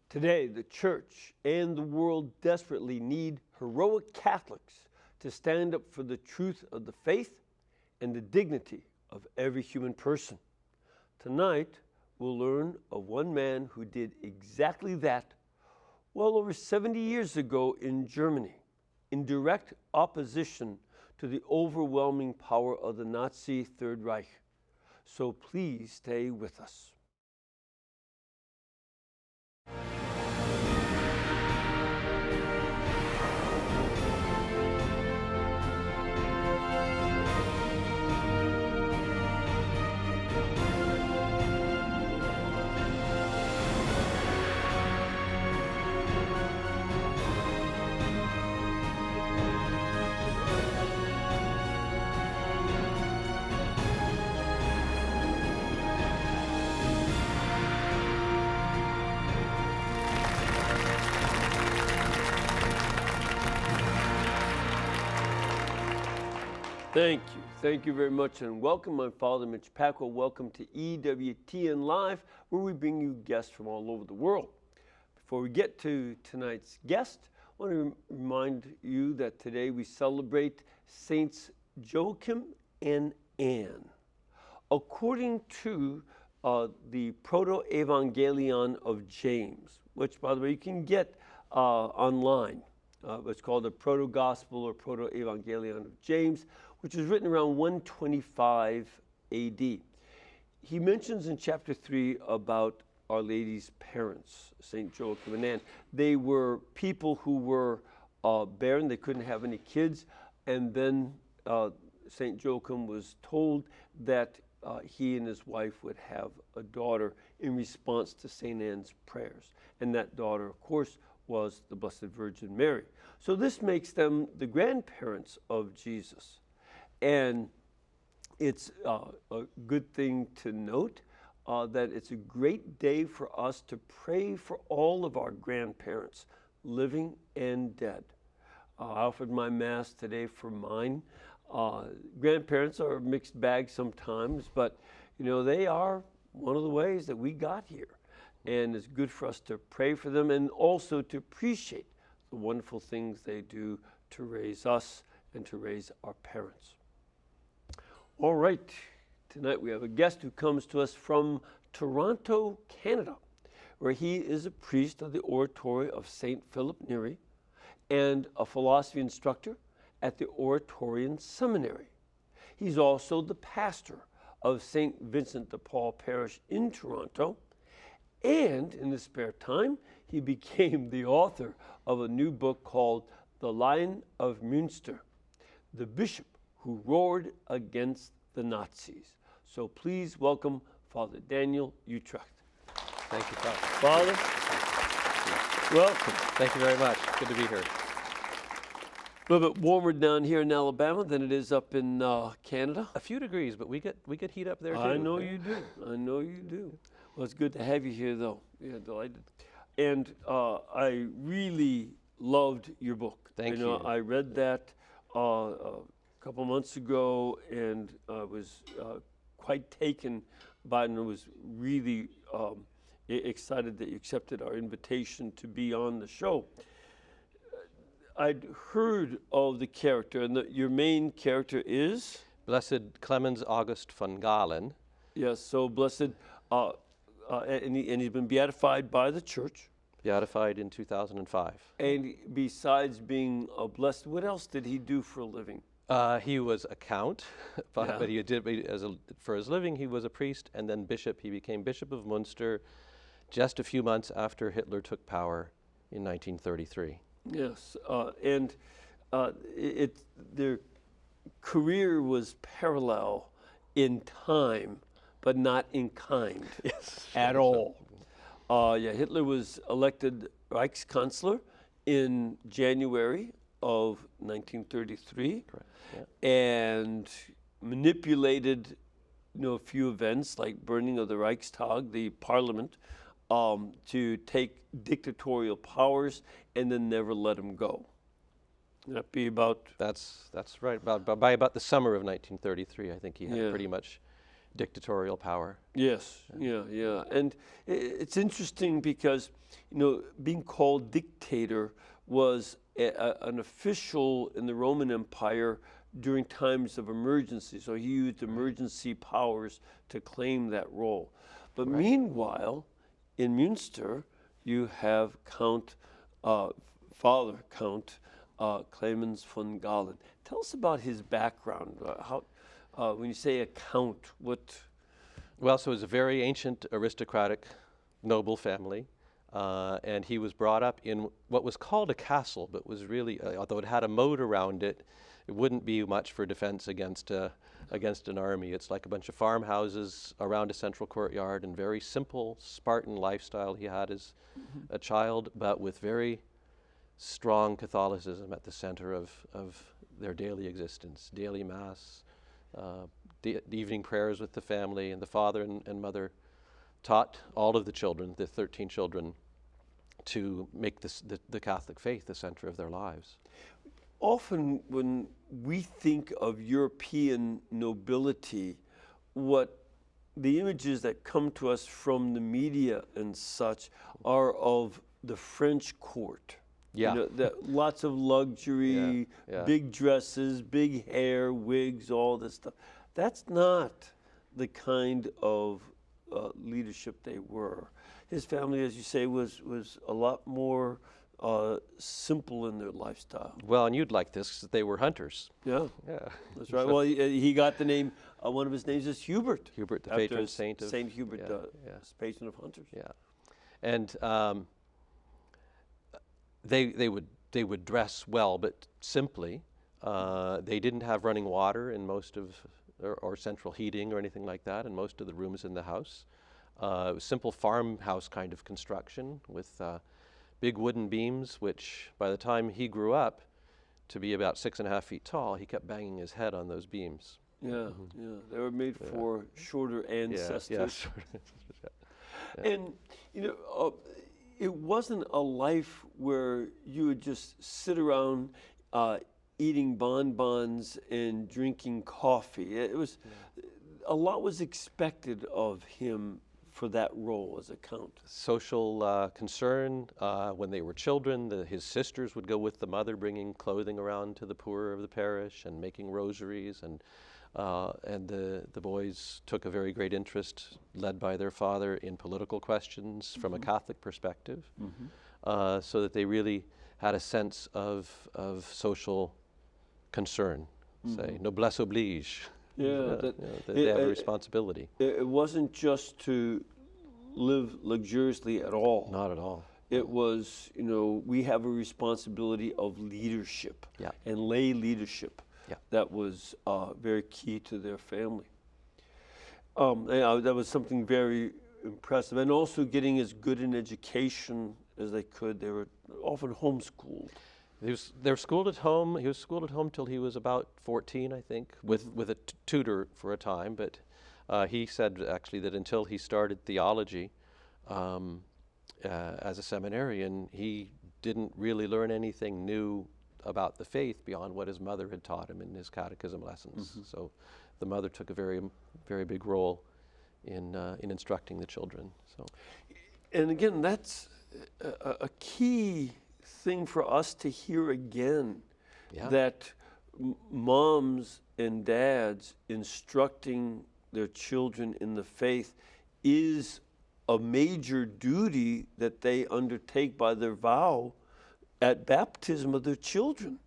Today, the church and the world desperately need heroic Catholics to stand up for the truth of the faith and the dignity of every human person. Tonight, we'll learn of one man who did exactly that well over 70 years ago in Germany, in direct opposition to the overwhelming power of the Nazi Third Reich. So please stay with us. Thank you very much, and welcome. I'm Father Mitch Pacwa. Welcome to EWTN Live, where we bring you guests from all over the world. Before we get to tonight's guest, I want to remind you that today we celebrate Saints Joachim and Anne. According to the Proto-Evangelion of James, which, by the way, you can get online. It's called the Proto-Gospel or Proto-Evangelion of James, which was written around 125 AD. He mentions in chapter 3 about Our Lady's parents, St. Joachim and Anne. They were people who were barren, they couldn't have any kids, and then St. Joachim was told that he and his wife would have a daughter in response to St. Anne's prayers. And that daughter, of course, was the Blessed Virgin Mary. So this makes them the grandparents of Jesus. And it's a good thing to note that it's a great day for us to pray for all of our grandparents, living and dead. I offered my Mass today for mine. Grandparents are a mixed bag sometimes, but you know, they are one of the ways that we got here. And it's good for us to pray for them and also to appreciate the wonderful things they do to raise us and to raise our parents. All right, tonight we have a guest who comes to us from Toronto, Canada, where he is a priest of the Oratory of St. Philip Neri and a philosophy instructor at the Oratorian Seminary. He's also the pastor of St. Vincent de Paul Parish in Toronto, and in his spare time, he became the author of a new book called The Lion of Munster, the Bishop who roared against the Nazis. So please welcome Father Daniel Utrecht. Thank you, Father. Father, welcome. Thank you very much. Good to be here. A little bit warmer down here in Alabama than it is up in Canada. A few degrees, but we get heat up there too. I know you do. I know you do. Well, it's good to have you here, though. Yeah, delighted. And I really loved your book. Thank you. I read that a couple months ago, and I was quite taken by it, and I was really excited that you accepted our invitation to be on the show. I'd heard of the character, and your main character is? Blessed Clemens August von Galen. Yes, so blessed, and he's been beatified by the church. Beatified in 2005. And besides being a blessed, what else did he do for a living? He was a count, but he did for his living. He was a priest and then bishop. He became Bishop of Munster just a few months after Hitler took power in 1933. Yes, and their career was parallel in time, but not in kind at all. Hitler was elected Reichskanzler in January of 1933. Correct. And manipulated, a few events like burning of the Reichstag, the parliament, to take dictatorial powers and then never let him go. That'd be about... That's right. By about the summer of 1933, I think he had pretty much dictatorial power. Yes, yeah. And it's interesting because, being called dictator was an official in the Roman Empire during times of emergency. So he used emergency powers to claim that role. But meanwhile, in Munster, you have Father Count Clemens von Galen. Tell us about his background. When you say a count, what? Well, so it was a very ancient aristocratic noble family, and he was brought up in what was called a castle, but was really, although it had a moat around it, it wouldn't be much for defense against an army. It's like a bunch of farmhouses around a central courtyard, and very simple Spartan lifestyle he had as a child, but with very strong Catholicism at the center of their daily existence, daily mass, the evening prayers with the family, and the father and mother taught all of the children, the 13 children, to make the Catholic faith the center of their lives. Often when we think of European nobility, what the images that come to us from the media and such are of the French court. Yeah. Lots of luxury, Yeah. big dresses, big hair, wigs, all this stuff. That's not the kind of leadership they were. His family, as you say, was a lot more simple in their lifestyle. Well, and you'd like this, 'cause they were hunters. Yeah, Yeah. that's right. Well, he got the name, one of his names is Hubert. Hubert, the after patron saint of Saint Hubert, yeah. patron of hunters. Yeah, and they would dress well, but simply. They didn't have running water in most of, or central heating or anything like that in most of the rooms in the house. It was simple farmhouse kind of construction with big wooden beams, which by the time he grew up to be about 6.5 feet tall, he kept banging his head on those beams. Yeah, they were made for shorter ancestors. Yeah. And it wasn't a life where you would just sit around eating bonbons and drinking coffee. It was a lot was expected of him for that role as a count. Social concern. When they were children, his sisters would go with the mother, bringing clothing around to the poor of the parish and making rosaries, and the boys took a very great interest, led by their father, in political questions from a Catholic perspective, so that they really had a sense of social concern. Say, noblesse oblige. Yeah, they have a responsibility. It wasn't just to live luxuriously at all. Not at all. It was, we have a responsibility of leadership and lay leadership. That was very key to their family. That was something very impressive. And also getting as good an education as they could. They were often homeschooled. They were schooled at home. He was schooled at home till he was about 14, I think, with a tutor for a time. But he said actually that until he started theology as a seminarian, he didn't really learn anything new about the faith beyond what his mother had taught him in his catechism lessons. So the mother took a very, very big role in instructing the children. So, and again, that's a key thing for us to hear again, that moms and dads instructing their children in the faith is a major duty that they undertake by their vow at baptism of their children.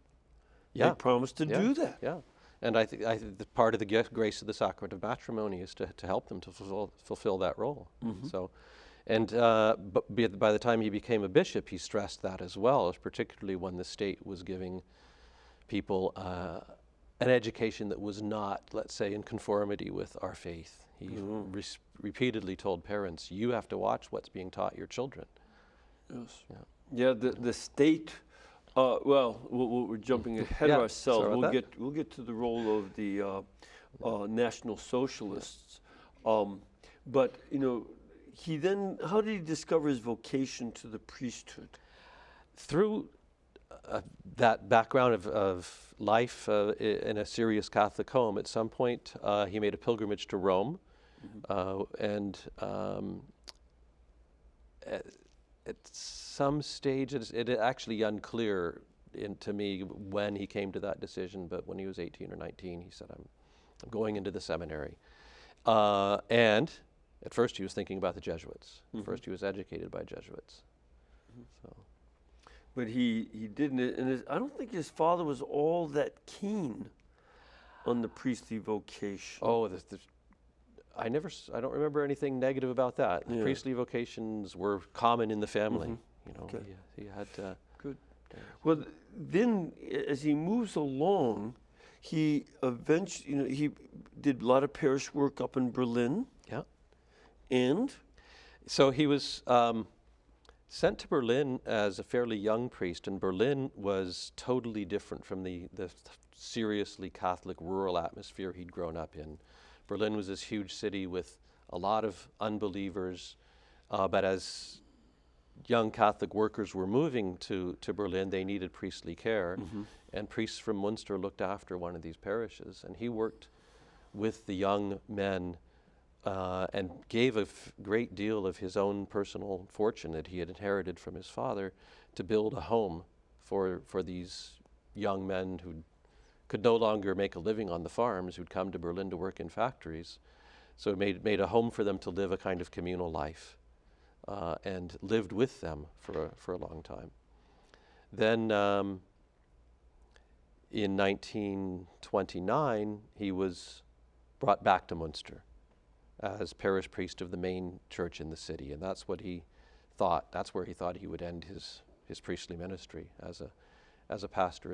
They promise to do that. Yeah, and I think that part of the grace of the sacrament of matrimony is to help them to fulfill that role. So. And but by the time he became a bishop, he stressed that as well, particularly when the state was giving people an education that was not, let's say, in conformity with our faith. He repeatedly told parents, you have to watch what's being taught your children. Yes. Yeah, the state, we're jumping ahead of ourselves. We'll get to the role of the National Socialists. But, how did he discover his vocation to the priesthood? Through that background of life in a serious Catholic home. At some point, he made a pilgrimage to Rome And at some stage, it actually unclear to me when he came to that decision, but when he was 18 or 19, he said, I'm going into the seminary. And at first he was thinking about the Jesuits. First he was educated by Jesuits. So. But he didn't, and I don't think his father was all that keen on the priestly vocation. Oh, I don't remember anything negative about that. The priestly vocations were common in the family. You know, he had good. Well, then as he moves along, he eventually, he did a lot of parish work up in Berlin. Yeah. And so he was sent to Berlin as a fairly young priest, and Berlin was totally different from the seriously Catholic rural atmosphere he'd grown up in. Berlin was this huge city with a lot of unbelievers, but as young Catholic workers were moving to Berlin, they needed priestly care, and priests from Munster looked after one of these parishes, and he worked with the young men and gave a great deal of his own personal fortune that he had inherited from his father to build a home for these young men who could no longer make a living on the farms, who'd come to Berlin to work in factories. So it made a home for them to live a kind of communal life, and lived with them for a long time. Then in 1929, he was brought back to Munster as parish priest of the main church in the city, and that's what he thought. That's where he thought he would end his priestly ministry as a pastor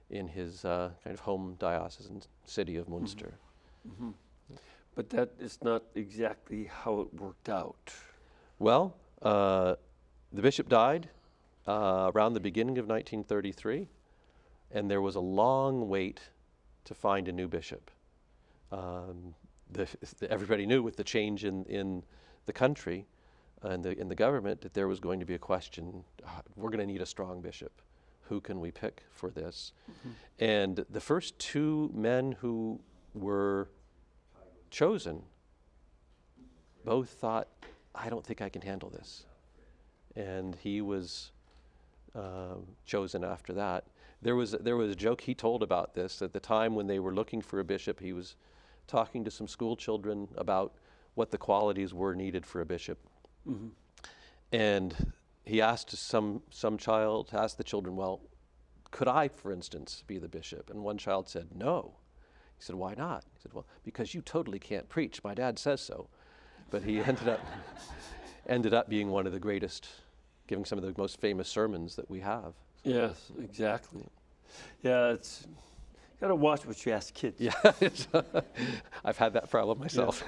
in his kind of home diocesan city of Munster. But that is not exactly how it worked out. Well, the bishop died around the beginning of 1933, and there was a long wait to find a new bishop. Everybody knew with the change in the country and in the government that there was going to be a question, we're going to need a strong bishop. Who can we pick for this? And the first two men who were chosen both thought, I don't think I can handle this. And he was chosen after that. There was a joke he told about this. At the time when they were looking for a bishop, he was talking to some school children about what the qualities were needed for a bishop. And he asked some child, asked the children, well, could I, for instance, be the bishop? And one child said, no. He said, why not? He said, well, because you totally can't preach. My dad says so. But he ended up being one of the greatest, giving some of the most famous sermons that we have. Yes, exactly. Yeah, it's got to watch what you ask kids. Yeah, I've had that problem myself.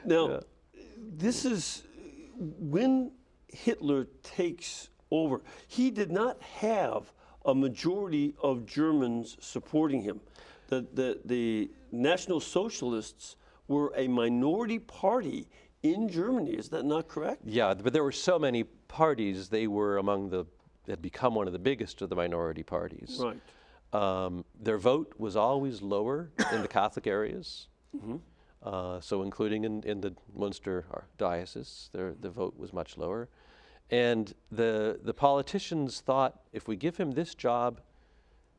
Now, this is when Hitler takes over. He did not have a majority of Germans supporting him. The National Socialists were a minority party in Germany. Is that not correct? Yeah, but there were so many parties. They were had become one of the biggest of the minority parties. Right. Their vote was always lower in the Catholic areas. So including in the Munster diocese, the vote was much lower. And the politicians thought, if we give him this job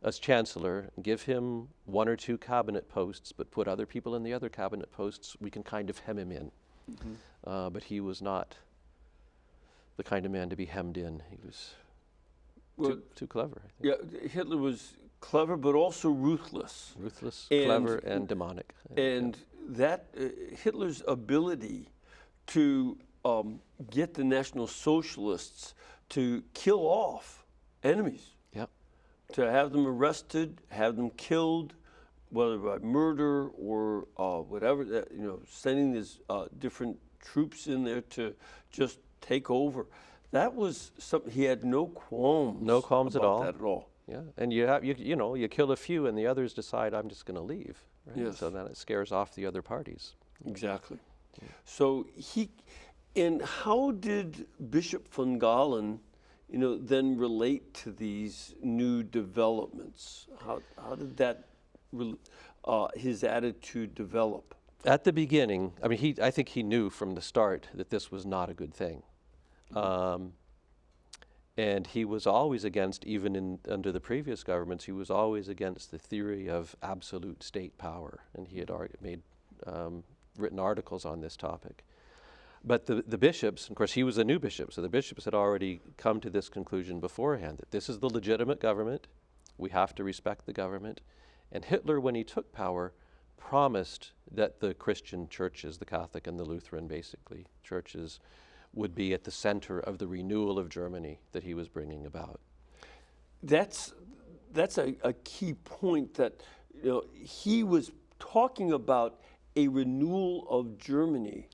as chancellor, give him one or two cabinet posts, but put other people in the other cabinet posts, we can kind of hem him in. But he was not the kind of man to be hemmed in. He was too clever, I think. Yeah, Hitler was clever, but also ruthless. Ruthless, clever, and demonic. And that Hitler's ability to get the National Socialists to kill off enemies, to have them arrested, have them killed, whether by murder or whatever, sending these different troops in there to just take over. That was something he had no qualms. No qualms about at all. That at all. Yeah, and you kill a few, and the others decide I'm just going to leave. Right? Yes. So then it scares off the other parties. Exactly. Yeah. So and how did Bishop von Galen, then relate to these new developments? How did that his attitude develop? At the beginning, I mean, I think he knew from the start that this was not a good thing. And he was always against, even under the previous governments, he was always against the theory of absolute state power. And he had written articles on this topic. But the bishops, of course, he was a new bishop, so the bishops had already come to this conclusion beforehand, that this is the legitimate government, we have to respect the government. And Hitler, when he took power, promised that the Christian churches, the Catholic and the Lutheran, basically, churches, would be at the center of the renewal of Germany that he was bringing about. That's a key point, that he was talking about a renewal of Germany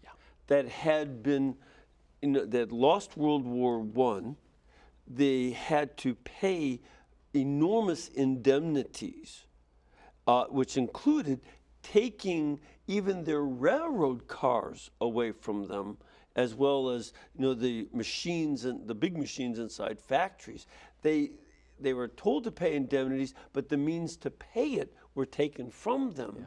that had been, that lost World War I. They had to pay enormous indemnities, which included taking even their railroad cars away from them, as well as the machines and the big machines inside factories. They were told to pay indemnities, but the means to pay it were taken from them. Yeah.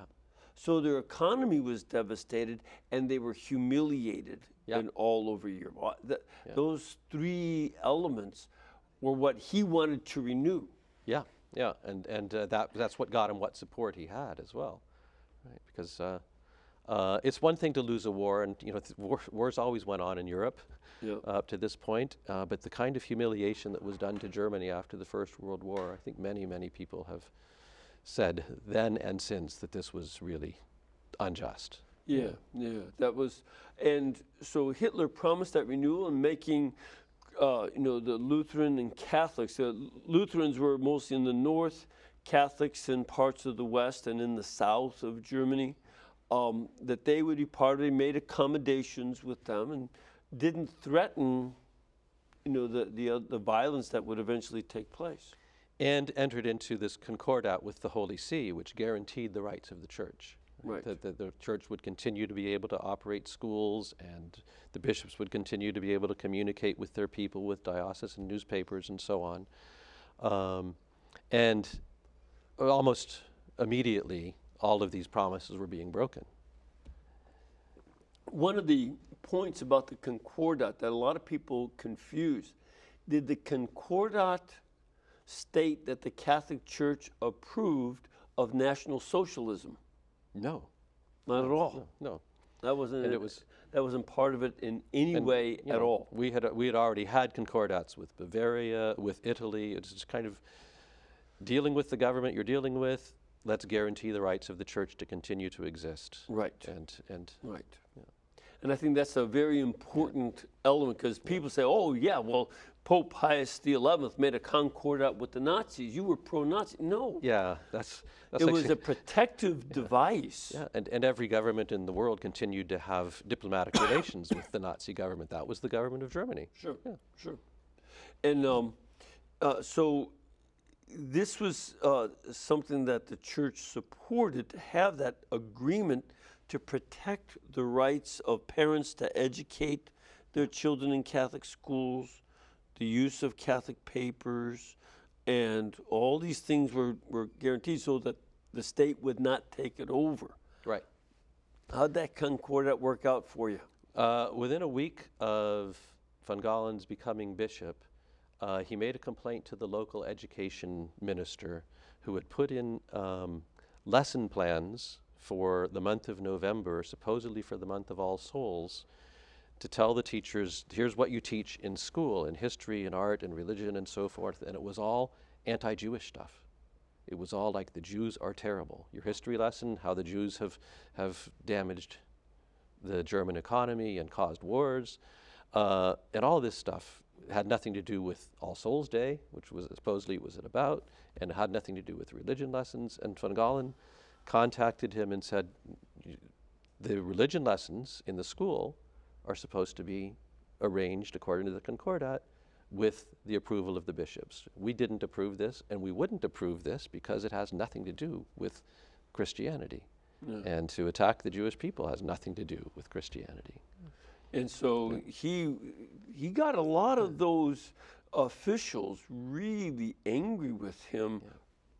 So their economy was devastated, and they were humiliated in all over Europe. Those three elements were what he wanted to renew. Yeah, yeah, and that's what got him what support he had as well, right? Because it's one thing to lose a war, and wars always went on in Europe up to this point. But the kind of humiliation that was done to Germany after the First World War, I think many people have said then and since that this was really unjust. Yeah, that was, and so Hitler promised that renewal and making, the Lutheran and Catholics. The Lutherans were mostly in the north, Catholics in parts of the west and in the south of Germany. That they would be part of it, made accommodations with them, and didn't threaten, the violence that would eventually take place. And entered into this concordat with the Holy See, which guaranteed the rights of the church. Right. That the church would continue to be able to operate schools, and the bishops would continue to be able to communicate with their people with diocesan newspapers and so on. And almost immediately, all of these promises were being broken. One of the points about the concordat that a lot of people confuse, did the concordat state that the Catholic Church approved of National Socialism? No. Not at all. No. That wasn't part of it in any way at all. We had already had concordats with Bavaria, with Italy. It's just kind of dealing with the government you're dealing with. Let's guarantee the rights of the church to continue to exist. Right. And right. Yeah. And I think that's a very important element, because people say, oh, yeah, well, Pope Pius XI made a concordat with the Nazis. You were pro-Nazi. No. Yeah, that's it was a protective device. Yeah, and every government in the world continued to have diplomatic relations with the Nazi government. That was the government of Germany. Sure, yeah. Sure. And so this was something that the church supported, to have that agreement to protect the rights of parents to educate their children in Catholic schools, the use of Catholic papers, and all these things were guaranteed so that the state would not take it over. Right. How'd that concordat work out for you? Within a week of von Galen's becoming bishop, he made a complaint to the local education minister, who had put in lesson plans for the month of November, supposedly for the month of All Souls, to tell the teachers, here's what you teach in school, in history and art and religion and so forth. And it was all anti-Jewish stuff. It was all like, the Jews are terrible. Your history lesson, how the Jews have damaged the German economy and caused wars. And all this stuff had nothing to do with All Souls Day, which was supposedly was it about, and it had nothing to do with religion lessons. And von Galen contacted him and said, the religion lessons in the school are supposed to be arranged according to the concordat with the approval of the bishops. We didn't approve this, and we wouldn't approve this because it has nothing to do with Christianity. Yeah. And to attack the Jewish people has nothing to do with Christianity. And so he got a lot of those officials really angry with him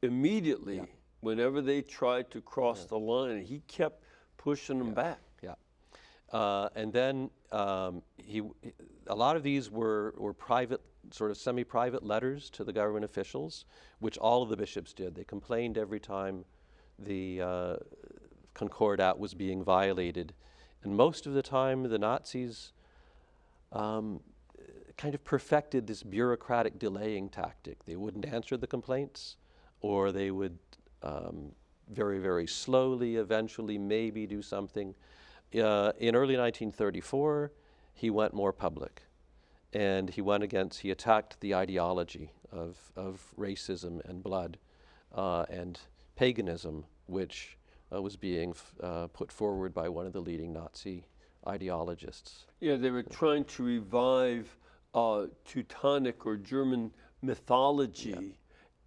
immediately whenever they tried to cross the line. He kept pushing them back. Yeah. And then a lot of these were private, sort of semi-private letters to the government officials, which all of the bishops did. They complained every time the concordat was being violated. And most of the time, the Nazis kind of perfected this bureaucratic delaying tactic. They wouldn't answer the complaints, or they would very, very slowly, eventually maybe do something. In early 1934, he went more public, and he attacked the ideology of racism and blood and paganism, which was being put forward by one of the leading Nazi ideologists. Yeah, they were trying to revive Teutonic or German mythology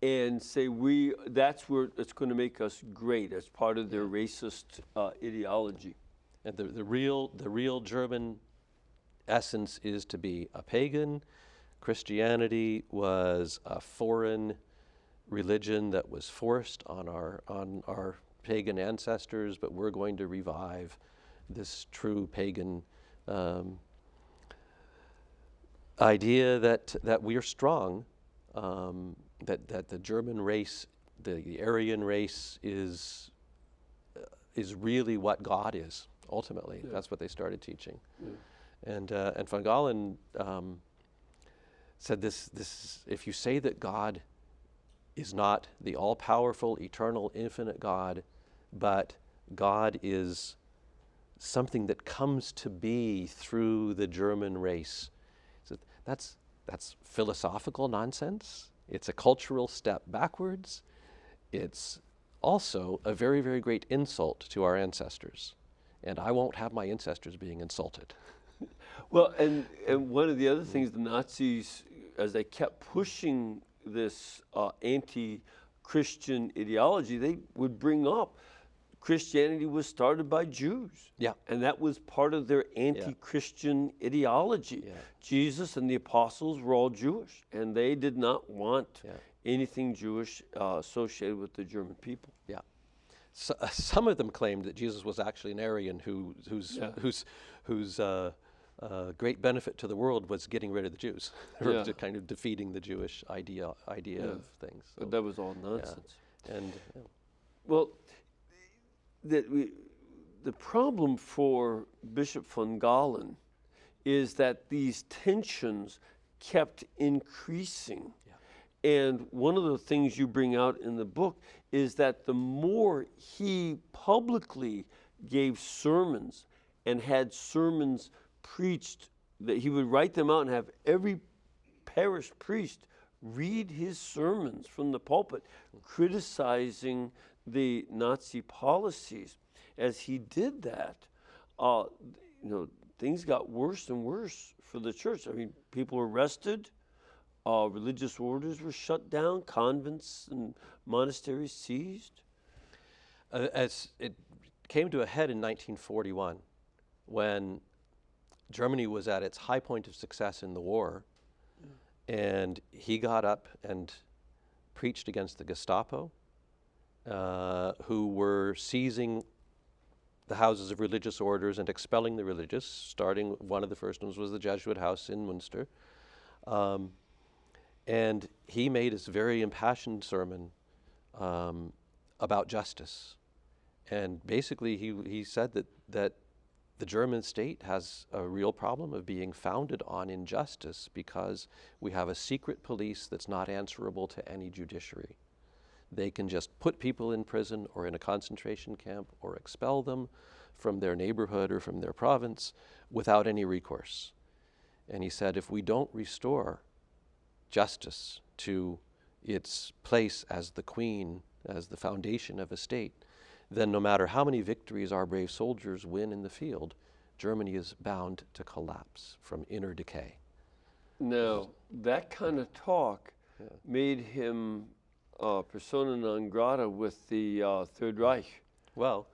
and say that's where it's going to make us great as part of their racist ideology. And the real German essence is to be a pagan. Christianity was a foreign religion that was forced on our pagan ancestors, but we're going to revive this true pagan idea that we are strong, that the German race, the Aryan race is really what God is. Ultimately, that's what they started teaching. And von Galen said this: if you say that God is not the all-powerful, eternal, infinite God, but God is something that comes to be through the German race, so that's philosophical nonsense. It's a cultural step backwards. It's also a very, very great insult to our ancestors. And I won't have my ancestors being insulted. Well, and one of the other things the Nazis, as they kept pushing this anti-Christian ideology, they would bring up Christianity was started by Jews. Yeah. And that was part of their anti-Christian ideology. Yeah. Jesus and the apostles were all Jewish, and they did not want anything Jewish associated with the German people. Yeah. So, some of them claimed that Jesus was actually an Aryan whose great benefit to the world was getting rid of the Jews, or to kind of defeating the Jewish idea of things. So, but that was all nonsense. And well, the problem for Bishop von Galen is that these tensions kept increasing. And one of the things you bring out in the book is that the more he publicly gave sermons and had sermons preached, that he would write them out and have every parish priest read his sermons from the pulpit, criticizing the Nazi policies. As he did that, things got worse and worse for the church. I mean, people were arrested. Religious orders were shut down, convents and monasteries seized. As it came to a head in 1941, when Germany was at its high point of success in the war, and he got up and preached against the Gestapo, who were seizing the houses of religious orders and expelling the religious, starting, one of the first ones was the Jesuit house in Munster. And he made his very impassioned sermon about justice. And basically he said that the German state has a real problem of being founded on injustice because we have a secret police that's not answerable to any judiciary. They can just put people in prison or in a concentration camp or expel them from their neighborhood or from their province without any recourse. And he said, if we don't restore justice to its place as the queen, as the foundation of a state, then no matter how many victories our brave soldiers win in the field, Germany is bound to collapse from inner decay. Now, that kind of talk made him persona non grata with the Third Reich. Well,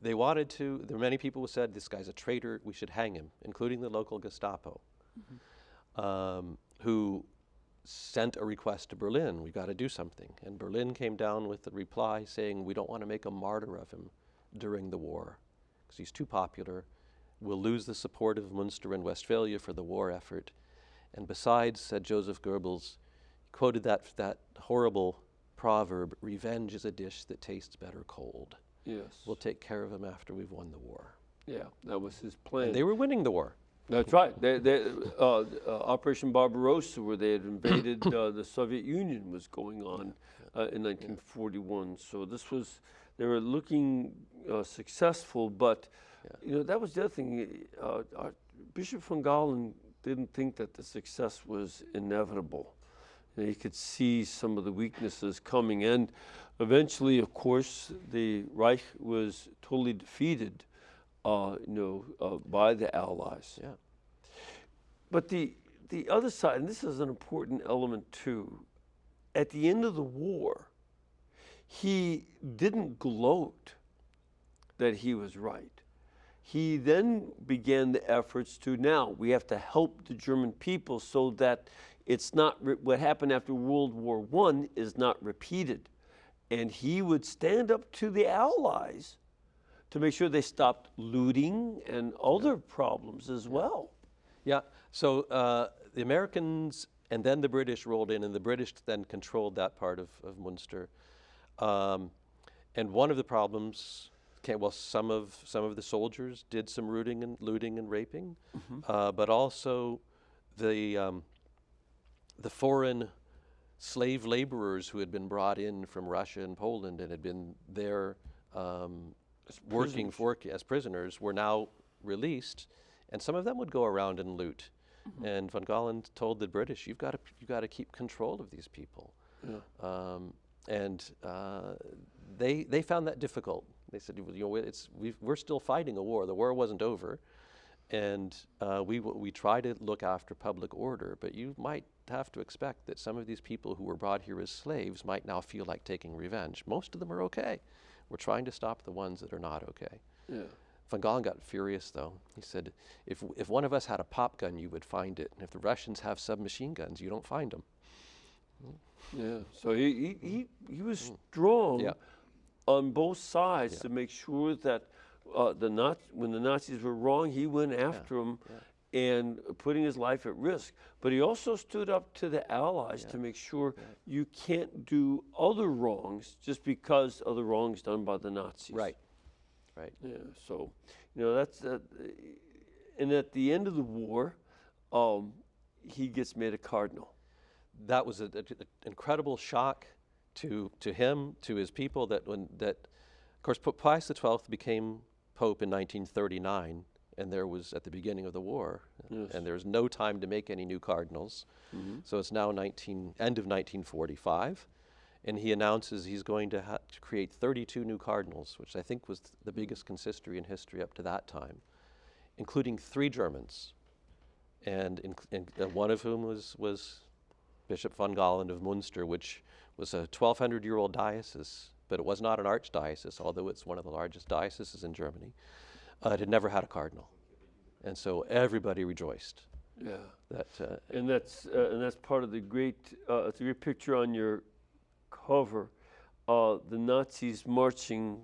they wanted to, there were many people who said, this guy's a traitor, we should hang him, including the local Gestapo, who sent a request to Berlin, we've got to do something. And Berlin came down with a reply saying, we don't want to make a martyr of him. during the war because he's too popular. We'll lose the support of Munster and Westphalia for the war effort. And besides, said Joseph Goebbels, quoted that horrible proverb, revenge is a dish that tastes better cold. Yes. We'll take care of him after we've won the war. Yeah, that was his plan. And they were winning the war. That's right. Operation Barbarossa, where they had invaded the Soviet Union, was going on in 1941. So this was, they were looking successful, but you know, that was the other thing. Bishop von Galen didn't think that the success was inevitable. You know, he could see some of the weaknesses coming, and eventually, of course, the Reich was totally defeated, by the Allies. Yeah. But the other side, and this is an important element too, at the end of the war, he didn't gloat that he was right. He then began the efforts to, now we have to help the German people so that it's not, what happened after World War I is not repeated. And he would stand up to the Allies to make sure they stopped looting and other problems as well. Yeah, so the Americans and then the British rolled in, and the British then controlled that part of Munster. And one of the problems, some of the soldiers did some looting and raping, but also the foreign slave laborers who had been brought in from Russia and Poland and had been there working as prisoners were now released, and some of them would go around and loot. And von Galen told the British, "You've got to keep control of these people." Yeah. They found that difficult. They said, we're still fighting a war. The war wasn't over, and we try to look after public order. But you might have to expect that some of these people who were brought here as slaves might now feel like taking revenge. Most of them are okay. We're trying to stop the ones that are not okay. Yeah. Von Galen got furious, though. He said, if one of us had a pop gun, you would find it. And if the Russians have submachine guns, you don't find them. Yeah, so he was strong on both sides to make sure that when the Nazis were wrong, he went after them and putting his life at risk. But he also stood up to the Allies to make sure you can't do other wrongs just because of the wrongs done by the Nazis. Right. Right. Yeah. So, that's and at the end of the war, he gets made a cardinal. That was an incredible shock to him, to his people. Of course, Pope Pius XII became Pope in 1939, and there was at the beginning of the war, and there's no time to make any new cardinals. So it's now end of 1945. And he announces he's going to create 32 new cardinals, which I think was the biggest consistory in history up to that time, including 3 Germans, and one of whom was Bishop von Galen of Munster, which was a 1,200-year-old diocese, but it was not an archdiocese, although it's one of the largest dioceses in Germany. It had never had a cardinal, and so everybody rejoiced. Yeah, and that's part of the great. It's a great picture on your cover, the Nazis marching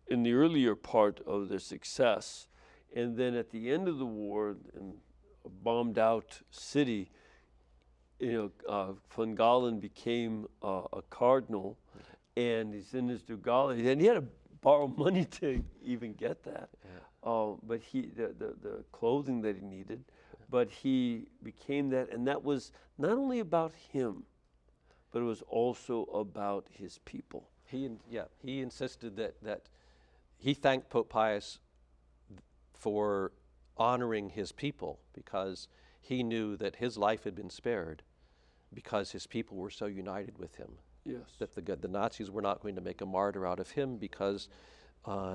in the earlier part of their success, and then at the end of the war, in a bombed out city, von Galen became a cardinal, and he's in his dugality, and he had to borrow money to even get that. But the clothing that he needed, but he became that, and that was not only about him, but it was also about his people. He insisted that he thanked Pope Pius for honoring his people, because he knew that his life had been spared because his people were so united with him. Yes. That the Nazis were not going to make a martyr out of him because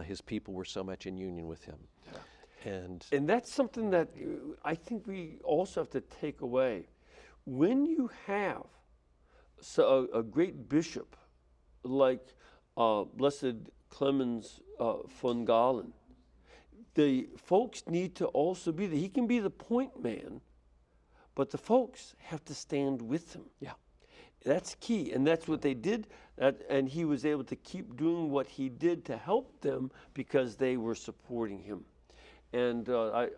his people were so much in union with him. Yeah. And that's something that I think we also have to take away. When you have a great bishop like Blessed Clemens von Galen, the folks need to also be there. He can be the point man, but the folks have to stand with him. Yeah. That's key, and that's what they did, and he was able to keep doing what he did to help them because they were supporting him. And I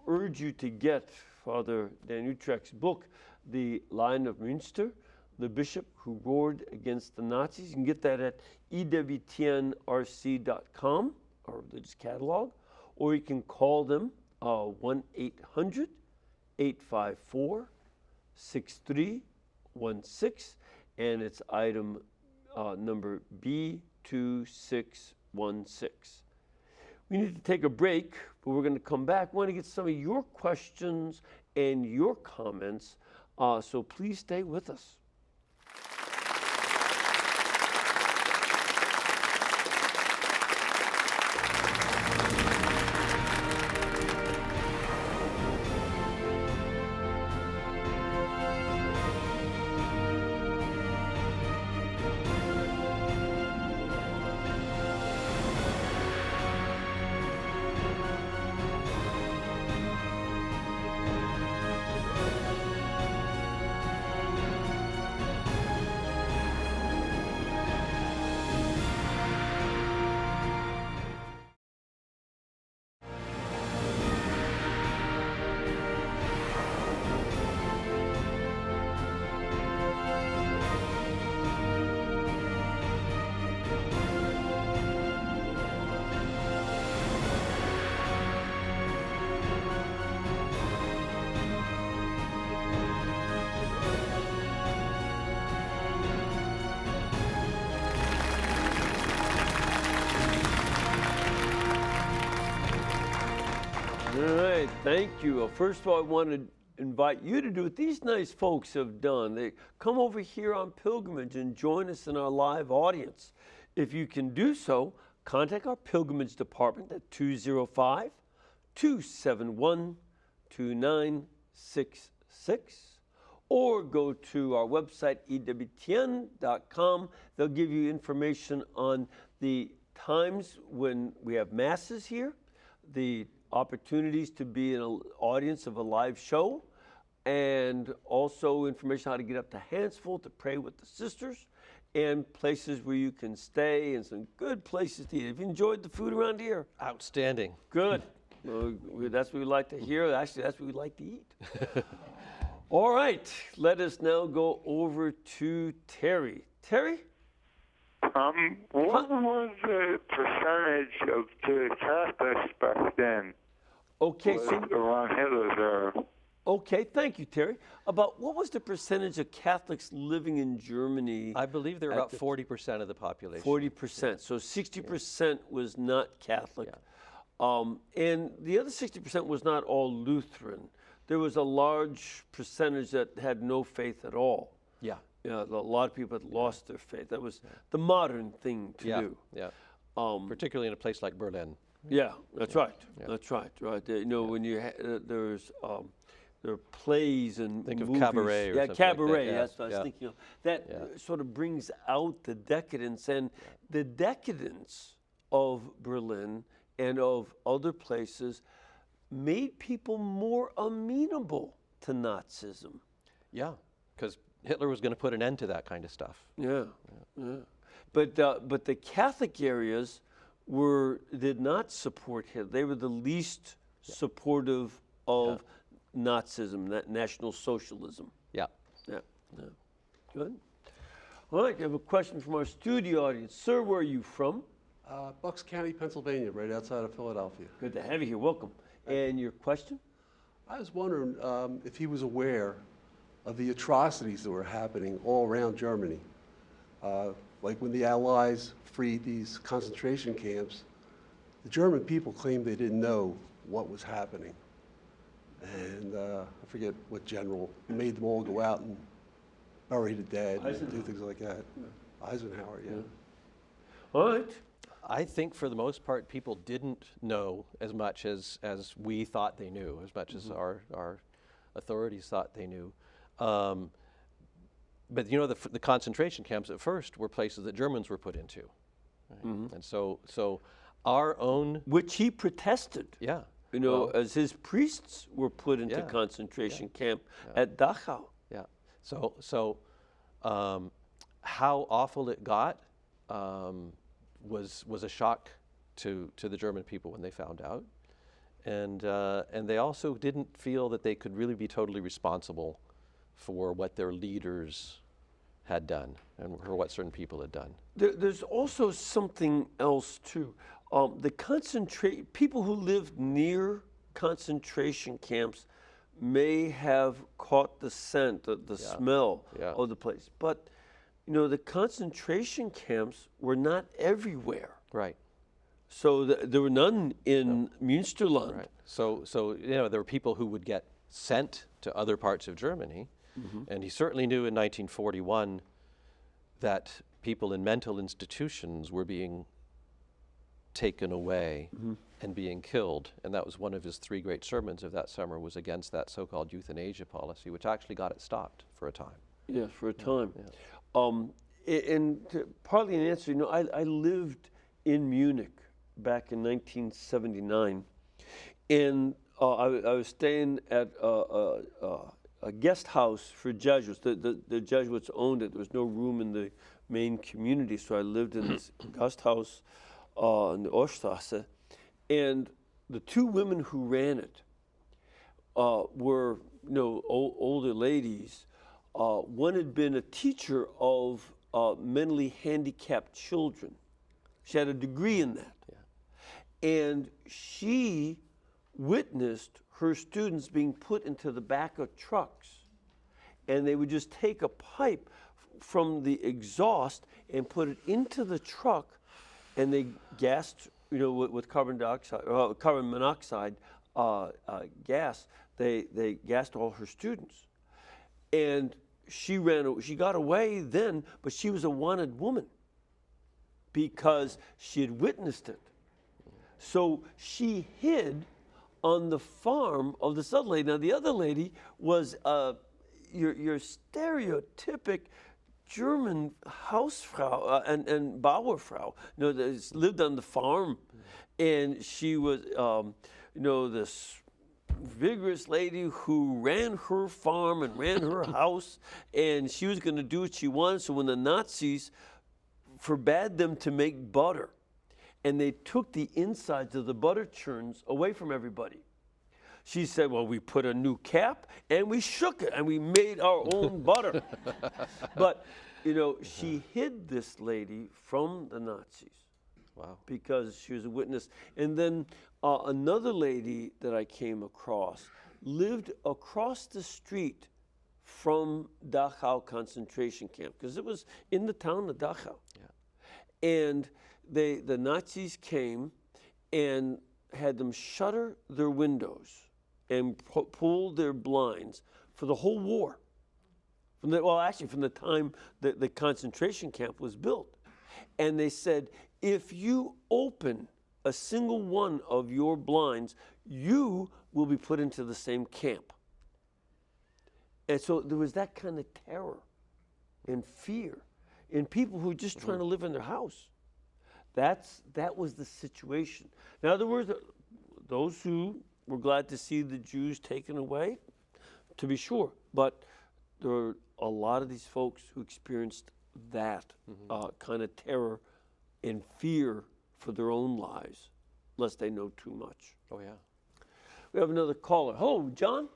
urge you to get Father Dan Utrecht's book, The Lion of Munster, the bishop who roared against the Nazis. You can get that at EWTNRC.com, our religious catalog, or you can call them 1-800-854-6316, and it's item number B2616. We need to take a break, but we're going to come back. We want to get some of your questions and your comments, so please stay with us. All right, thank you. First of all, I want to invite you to do what these nice folks have done. They come over here on pilgrimage and join us in our live audience. If you can do so, contact our pilgrimage department at 201-271-2966, or go to our website, EWTN.com. They'll give you information on the times when we have masses here, the opportunities to be in an audience of a live show, and also information how to get up to Hansville to pray with the sisters, and places where you can stay, and some good places to eat. Have you enjoyed the food around here? Outstanding. Good. Well, that's what we like to hear. Actually, that's what we like to eat. All right, let us now go over to Terry. Terry? What was the percentage of the Catholics back then? Okay, so around Hitler's era. Okay, thank you, Terry. About what was the percentage of Catholics living in Germany? I believe they're about 40% of the population. 40%. So 60% was not Catholic. Yeah. And the other 60% was not all Lutheran. There was a large percentage that had no faith at all. Yeah. Yeah, a lot of people had lost their faith. That was the modern thing to do. Yeah. Particularly in a place like Berlin. Yeah, that's right. Yeah. That's right. Right. You know, when you there are plays and think movies. Of Cabaret. Or something Cabaret. like that. That's what I was thinking of. That sort of brings out the decadence, and the decadence of Berlin and of other places made people more amenable to Nazism. Yeah, because Hitler was going to put an end to that kind of stuff. Yeah. But the Catholic areas did not support Hitler. They were the least supportive of Nazism, that National Socialism. Yeah. Good. All right, I have a question from our studio audience. Sir, where are you from? Bucks County, Pennsylvania, right outside of Philadelphia. Good to have you here. Welcome. And your question? I was wondering if he was aware of the atrocities that were happening all around Germany. Like when the Allies freed these concentration camps, the German people claimed they didn't know what was happening. And I forget what general made them all go out and bury the dead and do things like that. Yeah. Eisenhower, yeah. All right. I think for the most part, people didn't know as much as we thought they knew, as much as our authorities thought they knew. But you know, the concentration camps at first were places that Germans were put into, right? And so our own, which he protested. Yeah, you know, as his priests were put into concentration camp at Dachau. Yeah, so How awful it got was a shock to the German people when they found out, and they also didn't feel that they could really be totally responsible for what their leaders had done and for what certain people had done. There's also something else too. People who lived near concentration camps may have caught the scent, the smell of the place. But, the concentration camps were not everywhere. Right. So there were none in Münsterland. Right. So there were people who would get sent to other parts of Germany, and he certainly knew in 1941 that people in mental institutions were being taken away and being killed, and that was one of his 3 great sermons of that summer, was against that so-called euthanasia policy, which actually got it stopped for a time. Yes, for a time. And partly an answer, I lived in Munich back in 1979, and I was staying at a guest house for Jesuits. The Jesuits owned it. There was no room in the main community, so I lived in this guest house in the Oststrasse, and the 2 women who ran it were older ladies. One had been a teacher of mentally handicapped children. She had a degree in that, and she witnessed her students being put into the back of trucks, and they would just take a pipe from the exhaust and put it into the truck, and they gassed, with carbon monoxide gas. They gassed all her students, and she got away then, but she was a wanted woman because she had witnessed it. So she hid on the farm of this other lady. Now the other lady was your stereotypic German Hausfrau and Bauerfrau, that lived on the farm, and she was, this vigorous lady who ran her farm and ran her house, and she was going to do what she wanted. So when the Nazis forbade them to make butter, and they took the insides of the butter churns away from everybody, she said, well, we put a new cap and we shook it and we made our own butter. But, she hid this lady from the Nazis. Wow. Because she was a witness. And then another lady that I came across lived across the street from Dachau concentration camp, because it was in the town of Dachau. Yeah. And the Nazis came and had them shutter their windows and pull their blinds for the whole war. From the time that the concentration camp was built. And they said, if you open a single one of your blinds, you will be put into the same camp. And so there was that kind of terror and fear in people who were just trying to live in their house. That was the situation. Now, there were those who were glad to see the Jews taken away, to be sure, but there were a lot of these folks who experienced that kind of terror and fear for their own lives, lest they know too much. Oh, yeah. We have another caller. Hello, John.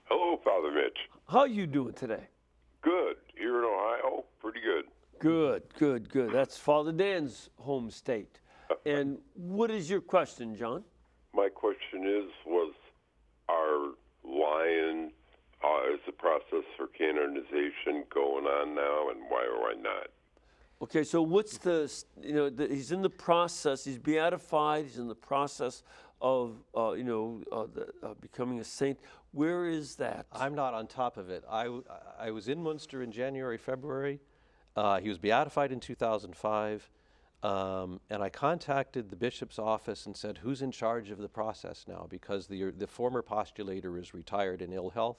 Hello, Father Mitch. How are you doing today? Good. Here in Ohio, pretty good. Good. That's Father Dan's home state. And what is your question, John? My question was our Lion, is the process for canonization going on now, and why or why not? Okay, so what's he's in the process, he's beatified, he's in the process of, becoming a saint. Where is that? I'm not on top of it. I was in Munster in January, February. He was beatified in 2005. And I contacted the bishop's office and said, who's in charge of the process now? Because the former postulator is retired in ill health.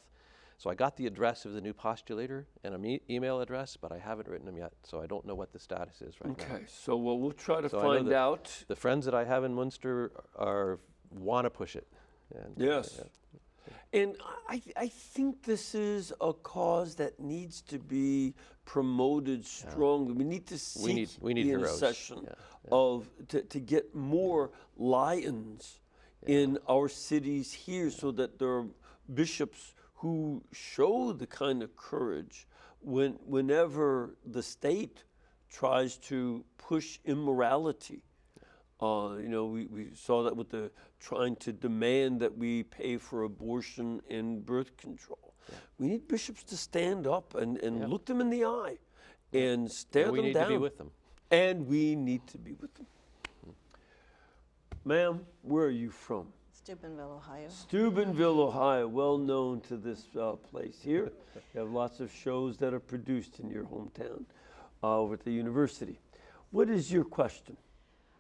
So I got the address of the new postulator and an email address, but I haven't written them yet. So I don't know what the status is right now. Okay, so we'll try to find out. The friends that I have in Munster want to push it. And, yes. And I think this is a cause that needs to be promoted strongly. We need to seek we need the heroes. intercession Yeah, of to get more lions in our cities here, so that there are bishops who show the kind of courage whenever the state tries to push immorality. You know, we saw that with the trying to demand that we pay for abortion and birth control. Yeah. We need bishops to stand up and look them in the eye and stare them down. We need to be with them. And we need to be with them. Ma'am, where are you from? Steubenville, Ohio. Steubenville, Ohio, well known to this place here. You have lots of shows that are produced in your hometown over at the university. What is your question?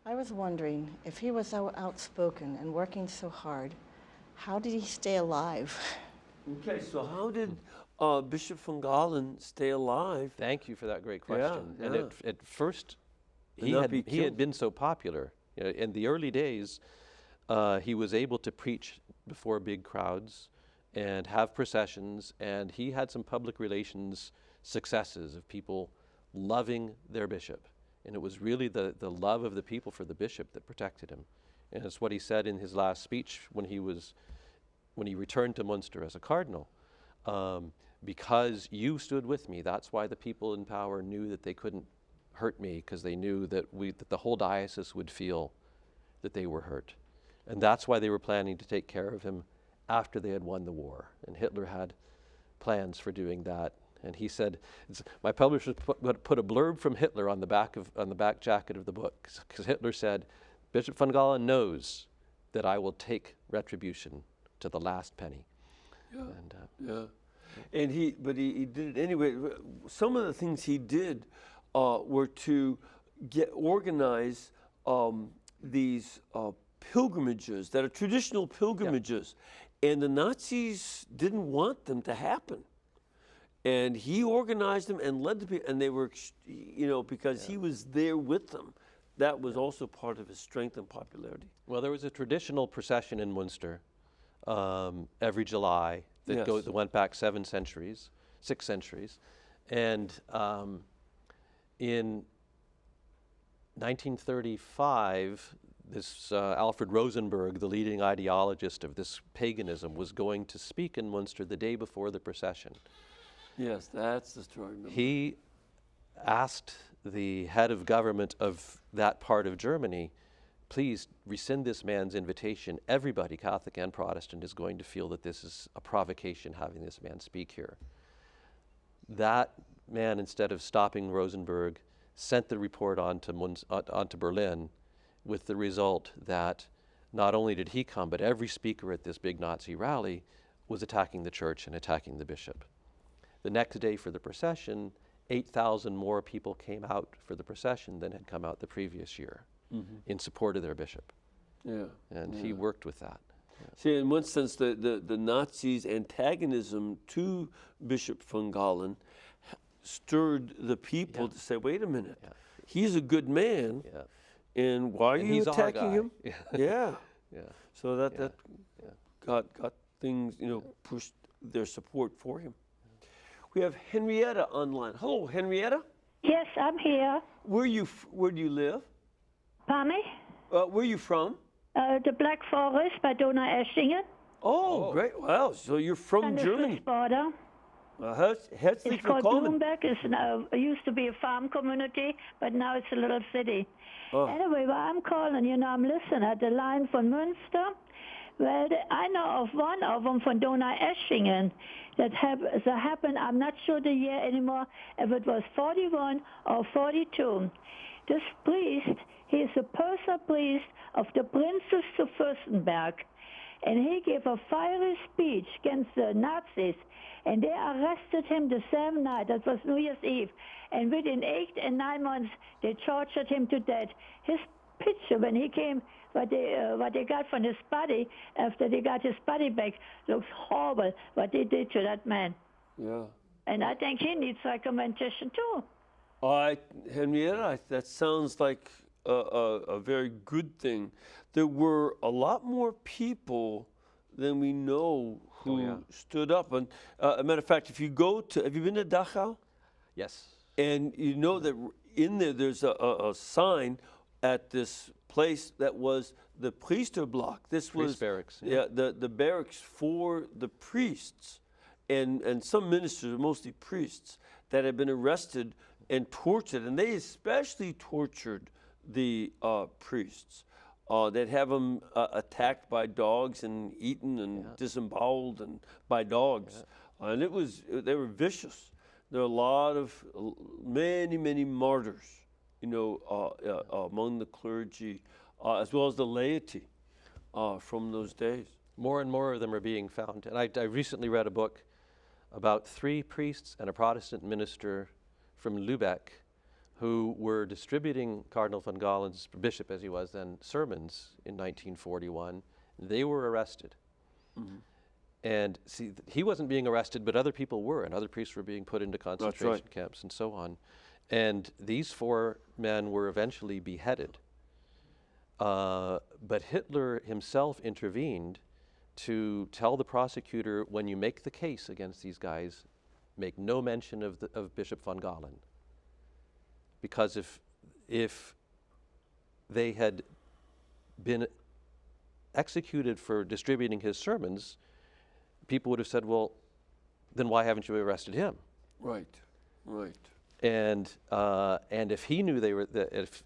I was wondering, if he was so outspoken and working so hard, how did he stay alive? Okay, so how did Bishop von Galen stay alive? Thank you for that great question. Yeah, and at first, he had been so popular. You know, in the early days, he was able to preach before big crowds and have processions, and he had some public relations successes of people loving their bishop. And it was really the love of the people for the bishop that protected him. And it's what he said in his last speech when he returned to Munster as a cardinal. Because you stood with me, that's why the people in power knew that they couldn't hurt me, because they knew that the whole diocese would feel that they were hurt. And that's why they were planning to take care of him after they had won the war. And Hitler had plans for doing that. And he said, my publishers put a blurb from Hitler on the back jacket of the book, because Hitler said, Bishop von Galen knows that I will take retribution to the last penny. Yeah. And he did it anyway. Some of the things he did were to organize these pilgrimages that are traditional pilgrimages, and the Nazis didn't want them to happen. And he organized them and led the people, and they were, you know, because he was there with them. That was also part of his strength and popularity. Well, there was a traditional procession in Munster every July that went back 6 centuries. And in 1935, this Alfred Rosenberg, the leading ideologist of this paganism, was going to speak in Munster the day before the procession. Yes, that's the story. He asked the head of government of that part of Germany, please rescind this man's invitation. Everybody, Catholic and Protestant, is going to feel that this is a provocation having this man speak here. That man, instead of stopping Rosenberg, sent the report on to Berlin, with the result that not only did he come, but every speaker at this big Nazi rally was attacking the church and attacking the bishop. The next day for the procession, 8,000 more people came out for the procession than had come out the previous year in support of their bishop. Yeah. And he worked with that. Yeah. See, in one sense, the Nazis' antagonism to Bishop von Galen stirred the people to say, wait a minute, he's a good man, and why are you attacking him? Yeah. So that got things, you know, pushed their support for him. We have Henrietta online. Hello, Henrietta. Yes, I'm here. Where do you live? Pardon me? Where are you from? The Black Forest by Donaueschingen. Oh, great. Wow, so you're from Germany. Border. Herzlich It's called willkommen. Bloomberg. It used to be a farm community, but now it's a little city. Oh. Anyway, well, I'm calling, you know, I'm listening at the line from Munster. Well, I know of one of them from Donaueschingen that happened, I'm not sure the year anymore, if it was 41 or 42. This priest, he is a personal priest of the Princess to Fürstenberg, and he gave a fiery speech against the Nazis, and they arrested him the same night. That was New Year's Eve, and within 8 and 9 months, they tortured him to death. His picture when he came, what they got from his body after they got his body back, looks horrible. What they did to that man. Yeah. And I think he needs recommendation too. Henrietta, that sounds like a very good thing. There were a lot more people than we know who stood up. And a matter of fact, if you go to, have you been to Dachau? Yes. And you know that in there, there's a sign at this place that was the Priesterblock. This was barracks. the barracks for the priests and some ministers, mostly priests, that had been arrested and tortured. And they especially tortured the priests. They'd have them attacked by dogs and eaten and disemboweled and by dogs. And they were vicious. There are a lot of, many martyrs, you know, among the clergy, as well as the laity from those days. More and more of them are being found. And I recently read a book about 3 priests and a Protestant minister from Lübeck who were distributing Cardinal von Galen's, bishop as he was then, sermons in 1941. They were arrested. Mm-hmm. And see, he wasn't being arrested, but other people were, and other priests were being put into concentration camps and so on. And these 4 men were eventually beheaded. But Hitler himself intervened to tell the prosecutor, when you make the case against these guys, make no mention of Bishop von Galen. Because if they had been executed for distributing his sermons, people would have said, well, then why haven't you arrested him? Right. And if he knew they were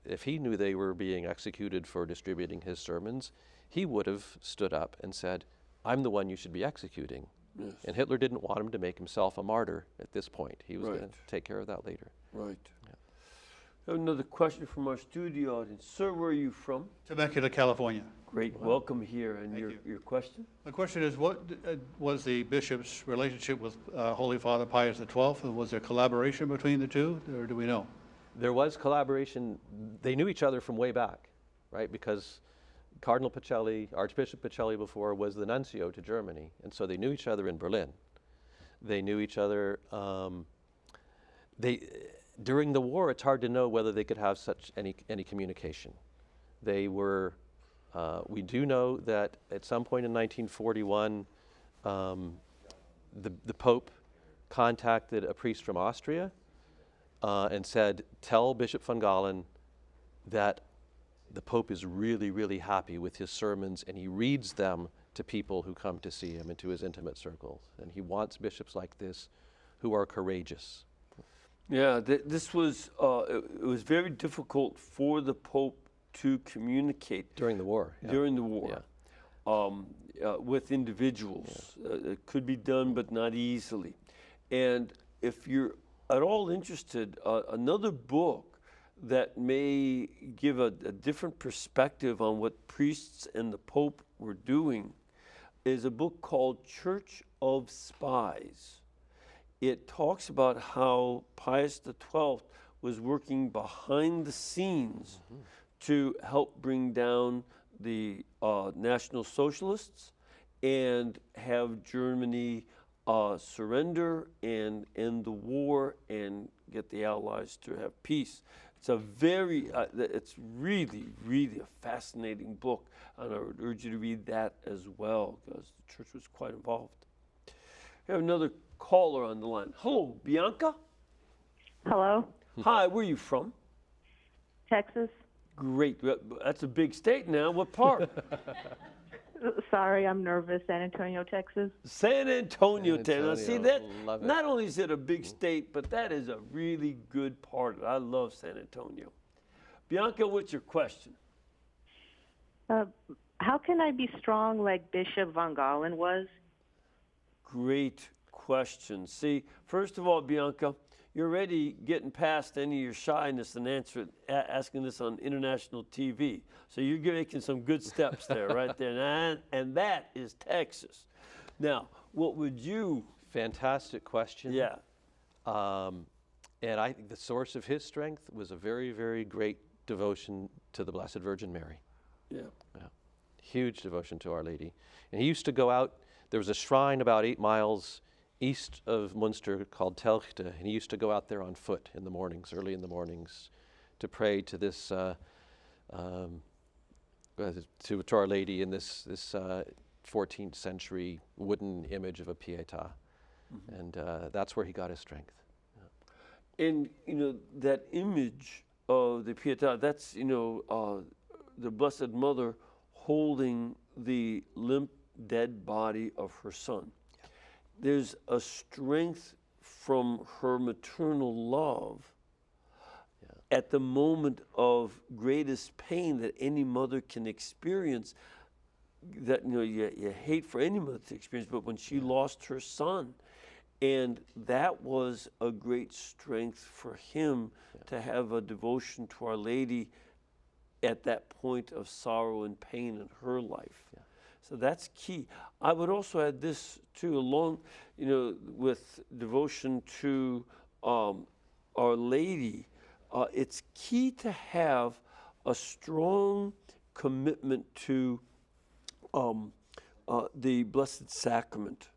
if he knew they were being executed for distributing his sermons, he would have stood up and said, I'm the one you should be executing. Yes. And Hitler didn't want him to make himself a martyr at this point. He was going to take care of that later. Right. I have another question from our studio audience. Sir, where are you from? Temecula, California. Great. Wow. Welcome here. And your question? My question is, what was the bishop's relationship with Holy Father Pius XII? Was there collaboration between the two, or do we know? There was collaboration. They knew each other from way back, right? Because Cardinal Pacelli, Archbishop Pacelli before, was the nuncio to Germany. And so they knew each other in Berlin. They knew each other. During the war, it's hard to know whether they could have any communication. They were, we do know that at some point in 1941, the Pope contacted a priest from Austria and said, tell Bishop von Galen that the Pope is really, really happy with his sermons, and he reads them to people who come to see him and to his intimate circles. And he wants bishops like this who are courageous. Yeah, this was, it was very difficult for the Pope to communicate. During the war. During the war. With individuals. It could be done, but not easily. And if you're at all interested, another book that may give a different perspective on what priests and the Pope were doing is a book called Church of Spies. It talks about how Pius XII was working behind the scenes to help bring down the National Socialists and have Germany surrender and end the war and get the Allies to have peace. It's a very, it's really, really a fascinating book, and I would urge you to read that as well, because the church was quite involved. We have another caller on the line. Hello, Bianca. Hello. Hi, where are you from? Texas. Great. That's a big state now. What part? Sorry, I'm nervous. San Antonio, Texas. San Antonio, Texas. See that? Love it. Not only is it a big state, but that is a really good part of it. I love San Antonio. Bianca, what's your question? How can I be strong like Bishop von Galen was? Great question. See, first of all, Bianca, you're already getting past any of your shyness and asking this on international TV. So you're making some good steps there, right there. And that is Texas. Now, what would you... Fantastic question. Yeah. And I think the source of his strength was a very, very great devotion to the Blessed Virgin Mary. Yeah. Huge devotion to Our Lady. And he used to go out, there was a shrine about 8 miles east of Munster called Telchte, and he used to go out there on foot in the mornings, early in the mornings, to pray to this, to Our Lady in this 14th century wooden image of a Pietà. And that's where he got his strength. And, you know, that image of the Pietà, that's, you know, the Blessed Mother holding the limp, dead body of her son. Yeah. There's a strength from her maternal love at the moment of greatest pain that any mother can experience, that, you know, you hate for any mother to experience, but when she lost her son, and that was a great strength for him to have a devotion to Our Lady at that point of sorrow and pain in her life. Yeah. So that's key. I would also add this too, along, you know, with devotion to Our Lady. It's key to have a strong commitment to the Blessed Sacrament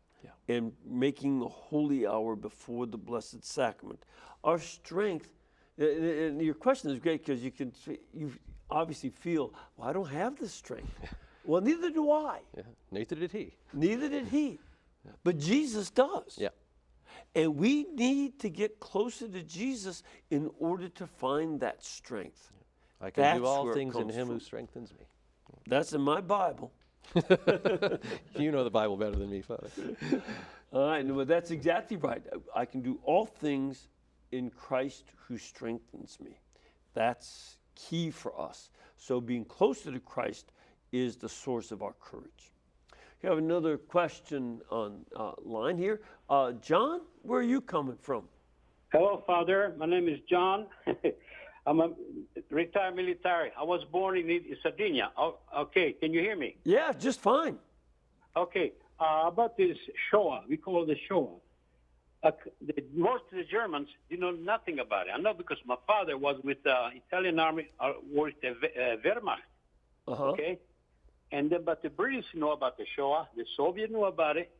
and making a holy hour before the Blessed Sacrament. Our strength, and your question is great because you obviously feel, well, I don't have this strength. Well, neither do I. Yeah. Neither did he. Neither did he. Yeah. But Jesus does. Yeah. And we need to get closer to Jesus in order to find that strength. I can do all things in him who strengthens me. That's in my Bible. You know the Bible better than me, Father. All right, well, that's exactly right. I can do all things in Christ who strengthens me. That's key for us. So being closer to Christ is the source of our courage. We have another question on line here. John, where are you coming from? Hello, Father. My name is John. I'm a retired military. I was born in Sardinia. Oh, okay, can you hear me? Yeah, just fine. Okay, about this Shoah, we call it the Shoah. Most of the Germans didn't know nothing about it. I know because my father was with the Italian army, with the Wehrmacht. Okay? And then, but the British know about the Shoah, the Soviets know about it,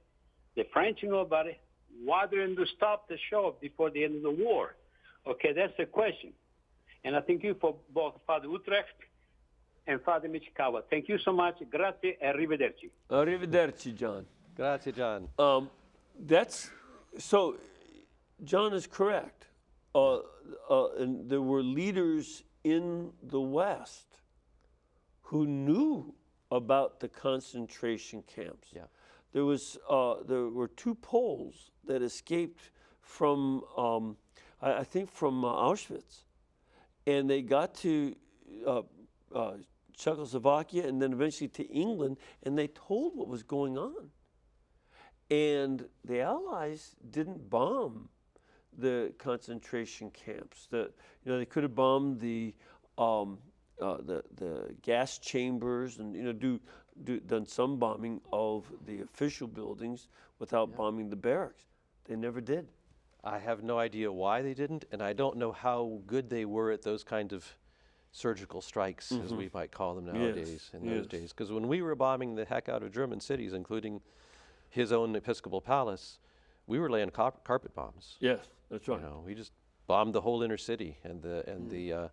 the French know about it. Why didn't they stop the Shoah before the end of the war? Okay, that's the question. And I thank you for both Father Utrecht and Father Mitch Pacwa. Thank you so much. Grazie e arrivederci. Arrivederci, John. Grazie, John. So John is correct. And there were leaders in the West who knew about the concentration camps. Yeah. There were 2 Poles that escaped from, I think from Auschwitz. And they got to Czechoslovakia and then eventually to England, and they told what was going on. And the Allies didn't bomb the concentration camps. They could have bombed the gas chambers and done some bombing of the official buildings without bombing the barracks. They never did. I have no idea why they didn't, and I don't know how good they were at those kind of surgical strikes, as we might call them nowadays, in those days. Because when we were bombing the heck out of German cities, including his own Episcopal Palace, we were laying carpet bombs. Yes, that's right. We just bombed the whole inner city, and the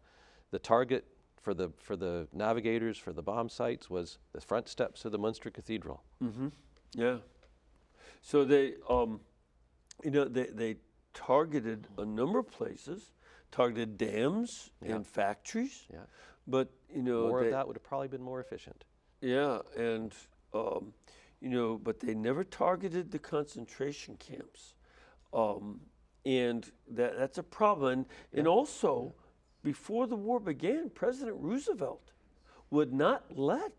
target for the navigators for the bomb sites was the front steps of the Munster Cathedral. Yeah. So they targeted a number of places, targeted dams and factories. Yeah. But more of that would have probably been more efficient. Yeah, and but they never targeted the concentration camps, and that's a problem. And also, before the war began, President Roosevelt would not let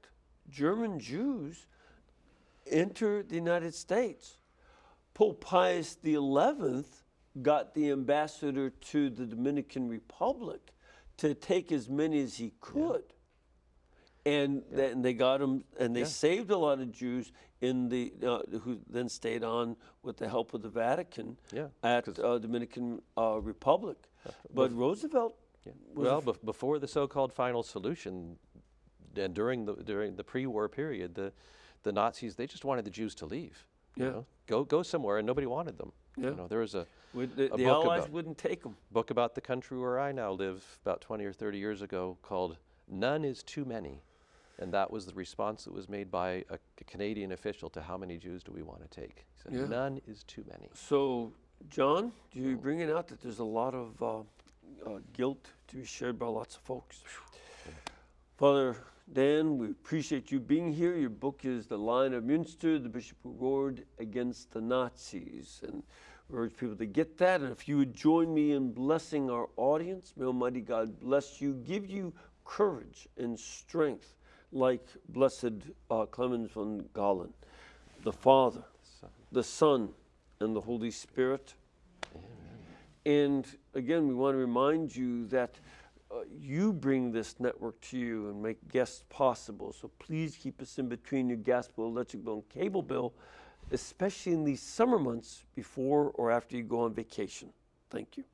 German Jews enter the United States. Pope Pius XI got the ambassador to the Dominican Republic to take as many as he could. And they got him, and they saved a lot of Jews in the who then stayed on with the help of the Vatican at Dominican Republic. But Roosevelt, before the so-called final solution, and during the pre-war period, the Nazis, they just wanted the Jews to leave. Go somewhere, and nobody wanted them. There was a the Allies wouldn't take them. Book about the country where I now live about 20 or 30 years ago called "None is Too Many." And that was the response that was made by a Canadian official to how many Jews do we want to take. He said, none is too many. So, John, do you bring it out that there's a lot of guilt to be shared by lots of folks? Father Dan, we appreciate you being here. Your book is The Lion of Munster, the Bishop who roared against the Nazis. And we urge people to get that. And if you would join me in blessing our audience, may Almighty God bless you, give you courage and strength, like Blessed Clemens von Galen, the Father, the Son, and the Holy Spirit. And again, we want to remind you that you bring this network to you and make guests possible. So please keep us in between your gas bill, electric bill, and cable bill, especially in these summer months before or after you go on vacation. Thank you.